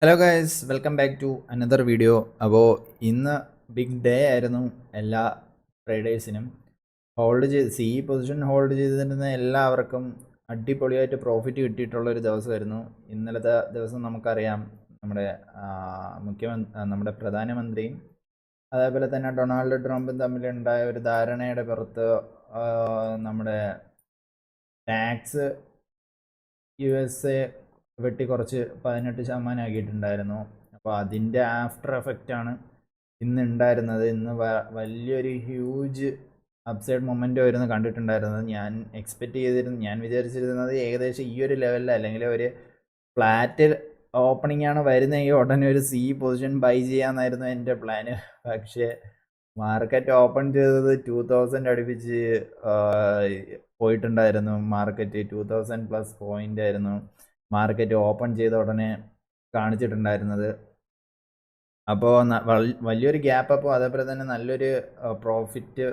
Hello guys, welcome back to another video. അപ്പോൾ ഇന്ന് big day ആയിരുന്നു എല്ലാ ട്രേഡേഴ്സിനും. പൊസിഷൻ ഹോൾഡ് ചെയ്തിരുന്ന എല്ലാവർക്കും അടിപൊളിയായിട്ട് പ്രോഫിറ്റ് കിട്ടിയിട്ടുള്ളൊരു ദിവസമായിരുന്നു. ഇന്നലത്തെ ദിവസം നമുക്കറിയാം, നമ്മുടെ പ്രധാനമന്ത്രിയും അതേപോലെ തന്നെ ഡൊണാൾഡ് ട്രംപും തമ്മിലുണ്ടായ ഒരു ധാരണയുടെ പുറത്ത് നമ്മുടെ ടാക്സ് USA വെട്ടി കുറച്ച് 18% ആക്കിയിട്ടുണ്ടായിരുന്നു. അപ്പോൾ അതിൻ്റെ ആഫ്റ്റർ എഫക്റ്റാണ് ഇന്ന് ഉണ്ടായിരുന്നത്. ഇന്ന് വലിയൊരു ഹ്യൂജ് അപ്സൈഡ് മൊമെൻ്റ് ആയിരുന്നു കണ്ടിട്ടുണ്ടായിരുന്നത്. ഞാൻ വിചാരിച്ചിരുന്നത് ഏകദേശം ഈ ഒരു ലെവലിൽ, അല്ലെങ്കിൽ ഒരു ഫ്ലാറ്റ് ഓപ്പണിംഗ് ആണ് വരുന്നെങ്കിൽ ഉടനെ ഒരു പൊസിഷൻ ബൈ ചെയ്യാമെന്നായിരുന്നു എൻ്റെ പ്ലാന്. പക്ഷേ മാർക്കറ്റ് ഓപ്പൺ ചെയ്തത് 2000 അടുപ്പിച്ച് പോയിട്ടുണ്ടായിരുന്നു. മാർക്കറ്റ് 2000+ പോയിന്റ് ആയിരുന്നു മാർക്കറ്റ് ഓപ്പൺ ചെയ്ത ഉടനെ കാണിച്ചിട്ടുണ്ടായിരുന്നത്. അപ്പോൾ വലിയൊരു ഗ്യാപ്പ് അപ്പോൾ അതേപോലെ തന്നെ നല്ലൊരു പ്രോഫിറ്റ്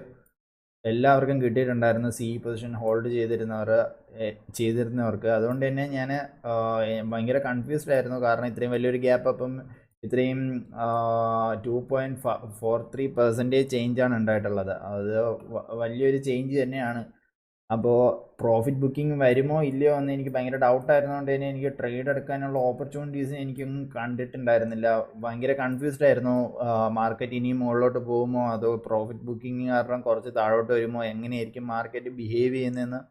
എല്ലാവർക്കും കിട്ടിയിട്ടുണ്ടായിരുന്നു, പൊസിഷൻ ഹോൾഡ് ചെയ്തിരുന്നവർക്ക്. അതുകൊണ്ട് തന്നെ ഞാൻ ഭയങ്കര കൺഫ്യൂസ്ഡ് ആയിരുന്നു. കാരണം ഇത്രയും വലിയൊരു ഗ്യാപ്പ് അപ്പം ഇത്രയും 2.43% ചേഞ്ചാണ് ഉണ്ടായിട്ടുള്ളത്. അത് വലിയൊരു ചേഞ്ച് തന്നെയാണ്. അപ്പോൾ പ്രോഫിറ്റ് ബുക്കിംഗ് വരുമോ ഇല്ലയോ എന്ന് എനിക്ക് ഭയങ്കര ഡൗട്ടായിരുന്നുകൊണ്ട് തന്നെ എനിക്ക് ട്രേഡ് എടുക്കാനുള്ള ഓപ്പർച്യൂണിറ്റീസ് എനിക്കൊന്നും കണ്ടിട്ടുണ്ടായിരുന്നില്ല. ഭയങ്കര കൺഫ്യൂസ്ഡ് ആയിരുന്നു. മാർക്കറ്റ് ഇനിയും മുകളിലോട്ട് പോകുമോ അതോ പ്രോഫിറ്റ് ബുക്കിംഗ് കാരണം കുറച്ച് താഴോട്ട് വരുമോ, എങ്ങനെയായിരിക്കും മാർക്കറ്റ് ബിഹേവ് ചെയ്യുന്നതെന്ന്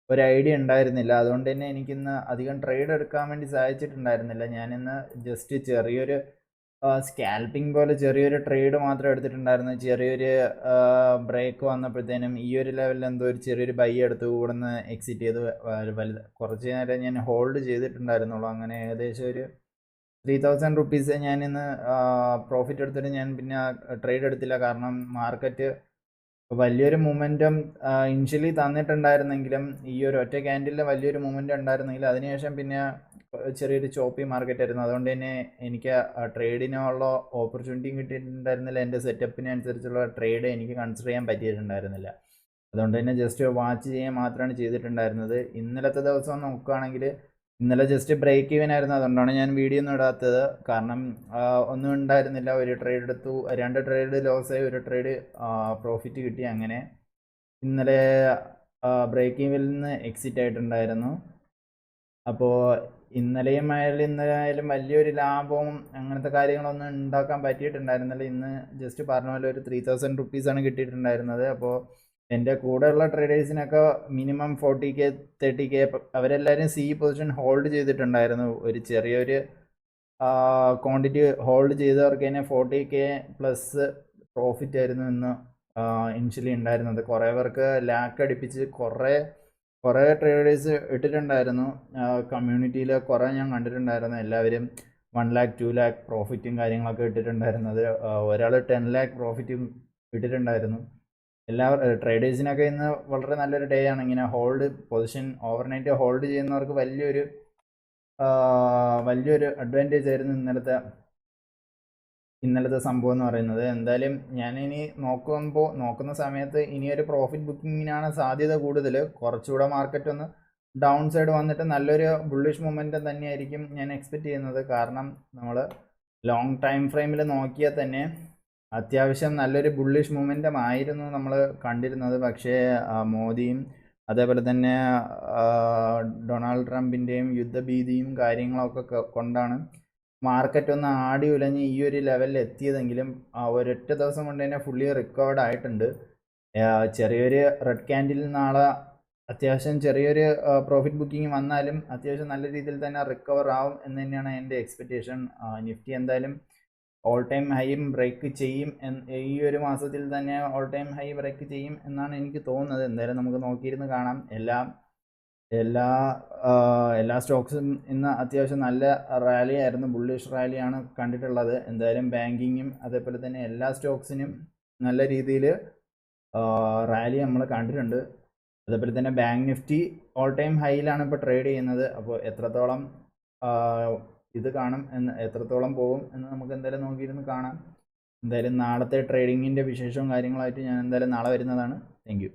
ഒരു ഐഡിയ ഉണ്ടായിരുന്നില്ല. അതുകൊണ്ട് തന്നെ എനിക്കിന്ന് അധികം ട്രേഡ് എടുക്കാൻ വേണ്ടി സാധിച്ചിട്ടുണ്ടായിരുന്നില്ല. ഞാനിന്ന് ജസ്റ്റ് ചെറിയൊരു സ്കാൽപ്പിംഗ് പോലെ ചെറിയൊരു ട്രേഡ് മാത്രം എടുത്തിട്ടുണ്ടായിരുന്നു. ചെറിയൊരു ബ്രേക്ക് വന്നപ്പോഴത്തേനും ഈ ഒരു ലെവലിൽ എന്തോ ഒരു ചെറിയൊരു ബൈ എടുത്ത് കൂടുന്ന എക്സിറ്റ് ചെയ്ത് കുറച്ച് നേരം ഞാൻ ഹോൾഡ് ചെയ്തിട്ടുണ്ടായിരുന്നുള്ളൂ. അങ്ങനെ ഏകദേശം ഒരു 3000 റുപ്പീസ് ഞാനിന്ന് പ്രോഫിറ്റ് എടുത്തിട്ട് ഞാൻ പിന്നെ ട്രേഡ് എടുത്തില്ല. കാരണം മാർക്കറ്റ് വലിയൊരു മൊമെൻറ്റം ഇനിഷ്യലി തന്നിട്ടുണ്ടായിരുന്നെങ്കിലും, ഈ ഒരു ഒറ്റ ക്യാൻഡിലിൽ വലിയൊരു മൊമെൻറ്റം ഉണ്ടായിരുന്നെങ്കിലും അതിനുശേഷം പിന്നെ ചെറിയൊരു ചോപ്പി മാർക്കറ്റ് ആയിരുന്നു. അതുകൊണ്ട് തന്നെ എനിക്ക് ട്രേഡിനുള്ള ഓപ്പർച്യൂണിറ്റിയും കിട്ടിയിട്ടുണ്ടായിരുന്നില്ല. എൻ്റെ സെറ്റപ്പിനനുസരിച്ചുള്ള ട്രേഡ് എനിക്ക് കൺസിഡർ ചെയ്യാൻ പറ്റിയിട്ടുണ്ടായിരുന്നില്ല. അതുകൊണ്ട് തന്നെ ജസ്റ്റ് വാച്ച് ചെയ്യാൻ മാത്രമാണ് ചെയ്തിട്ടുണ്ടായിരുന്നത്. ഇന്നലത്തെ ദിവസം നോക്കുകയാണെങ്കിൽ ഇന്നലെ ജസ്റ്റ് ബ്രേക്ക് ഈവൻ ആയിരുന്നു. അതുകൊണ്ടാണ് ഞാൻ വീഡിയോ ഒന്നും ഇടാത്തത്. കാരണം ഒന്നും ഉണ്ടായിരുന്നില്ല. ഒരു ട്രേഡ് എടുത്തു, 2 ട്രേഡ് ലോസ് ആയി, ഒരു ട്രേഡ് പ്രോഫിറ്റ് കിട്ടി. അങ്ങനെ ഇന്നലെ ബ്രേക്ക് ഈവനിൽ നിന്ന് എക്സിറ്റ് ആയിട്ടുണ്ടായിരുന്നു. അപ്പോൾ ഇന്നലെയായാലും വലിയൊരു ലാഭവും അങ്ങനത്തെ കാര്യങ്ങളൊന്നും ഉണ്ടാക്കാൻ പറ്റിയിട്ടുണ്ടായിരുന്നില്ല. ഇന്ന് ജസ്റ്റ് പറഞ്ഞ പോലെ ഒരു 3000 റുപ്പീസാണ് കിട്ടിയിട്ടുണ്ടായിരുന്നത്. അപ്പോൾ എൻ്റെ കൂടെയുള്ള ട്രേഡേഴ്സിനൊക്കെ മിനിമം 40K 30K അവരെല്ലാവരും പൊസിഷൻ ഹോൾഡ് ചെയ്തിട്ടുണ്ടായിരുന്നു. ഒരു ചെറിയൊരു ക്വാണ്ടിറ്റി ഹോൾഡ് ചെയ്തവർക്ക് തന്നെ 40K പ്ലസ് പ്രോഫിറ്റ് ആയിരുന്നു ഇന്ന് ഇനിഷ്യലി ഉണ്ടായിരുന്നത്. കുറേ പേർക്ക് ലാക്ക് അടുപ്പിച്ച് കുറേ ട്രേഡേഴ്സ് ഇട്ടിട്ടുണ്ടായിരുന്നു. കമ്മ്യൂണിറ്റിയിൽ കുറേ ഞാൻ കണ്ടിട്ടുണ്ടായിരുന്നു. എല്ലാവരും 1 lakh 2 lakh പ്രോഫിറ്റും കാര്യങ്ങളൊക്കെ ഇട്ടിട്ടുണ്ടായിരുന്നത്. ഒരാൾ 10 lakh പ്രോഫിറ്റും ഇട്ടിട്ടുണ്ടായിരുന്നു. എല്ലാ ട്രേഡേഴ്സിനൊക്കെ ഇന്ന് വളരെ നല്ലൊരു ഡേ ആണ്. ഇങ്ങനെ പൊസിഷൻ ഓവർനൈറ്റ് ഹോൾഡ് ചെയ്യുന്നവർക്ക് വലിയൊരു അഡ്വാൻറ്റേജ് ആയിരുന്നു ഇന്നലത്തെ സംഭവം എന്ന് പറയുന്നത്. എന്തായാലും ഞാനിനി നോക്കുന്ന സമയത്ത് ഇനിയൊരു പ്രോഫിറ്റ് ബുക്കിങ്ങിനാണ് സാധ്യത കൂടുതൽ. കുറച്ചുകൂടെ മാർക്കറ്റ് ഒന്ന് ഡൗൺ സൈഡ് വന്നിട്ട് നല്ലൊരു ബുള്ളിഷ് മൊമെൻറ്റം തന്നെയായിരിക്കും ഞാൻ എക്സ്പെക്റ്റ് ചെയ്യുന്നത്. കാരണം നമ്മൾ ലോങ് ടൈം ഫ്രെയിമിൽ നോക്കിയാൽ തന്നെ അത്യാവശ്യം നല്ലൊരു ബുള്ളിഷ് മൊമെൻറ്റം ആയിരുന്നു നമ്മൾ കണ്ടിരുന്നത്. പക്ഷേ മോദിയും അതേപോലെ തന്നെ ഡൊണാൾഡ് ട്രംപിൻ്റെയും യുദ്ധഭീതിയും കാര്യങ്ങളൊക്കെ കൊണ്ടാണ് മാർക്കറ്റ് ഒന്ന് ആടി ഉലഞ്ഞ് ഈ ഒരു ലെവലിൽ എത്തിയതെങ്കിലും ഒരൊറ്റ ദിവസം കൊണ്ട് തന്നെ ഫുള്ളി റിക്കവേർഡ് ആയിട്ടുണ്ട്. ചെറിയൊരു റെഡ് ക്യാൻഡിൽ നാളെ അത്യാവശ്യം ചെറിയൊരു പ്രോഫിറ്റ് ബുക്കിംഗ് വന്നാലും അത്യാവശ്യം നല്ല രീതിയിൽ തന്നെ റിക്കവർ ആവും എന്ന് തന്നെയാണ് എൻ്റെ എക്സ്പെക്റ്റേഷൻ. നിഫ്റ്റി എന്തായാലും ഓൾ ടൈം ഹൈയും ബ്രേക്ക് ചെയ്യും, ഈ ഒരു മാസത്തിൽ തന്നെ ഓൾ ടൈം ഹൈ ബ്രേക്ക് ചെയ്യും എന്നാണ് എനിക്ക് തോന്നുന്നത്. എന്തായാലും നമുക്ക് നോക്കിയിരുന്ന് കാണാം. എല്ലാ സ്റ്റോക്സും ഇന്ന് അത്യാവശ്യം നല്ല റാലി ആയിരുന്നു, ബുള്ളിഷ് റാലിയാണ് കണ്ടിട്ടുള്ളത്. എന്തായാലും ബാങ്കിങ്ങും അതേപോലെ തന്നെ എല്ലാ സ്റ്റോക്സിനും നല്ല രീതിയിൽ റാലി നമ്മൾ കണ്ടിട്ടുണ്ട്. അതേപോലെ തന്നെ ബാങ്ക് നിഫ്റ്റി ഓൾ ടൈം ഹൈയിലാണ് ഇപ്പോൾ ട്രേഡ് ചെയ്യുന്നത്. അപ്പോൾ എത്രത്തോളം എത്രത്തോളം പോകും എന്ന് നമുക്ക് എന്തായാലും നോക്കിയിരുന്ന് കാണാം. എന്തായാലും നാളത്തെ ട്രേഡിങ്ങിൻ്റെ വിശേഷവും കാര്യങ്ങളായിട്ട് ഞാൻ എന്തായാലും നാളെ വരുന്നതാണ്. Thank you.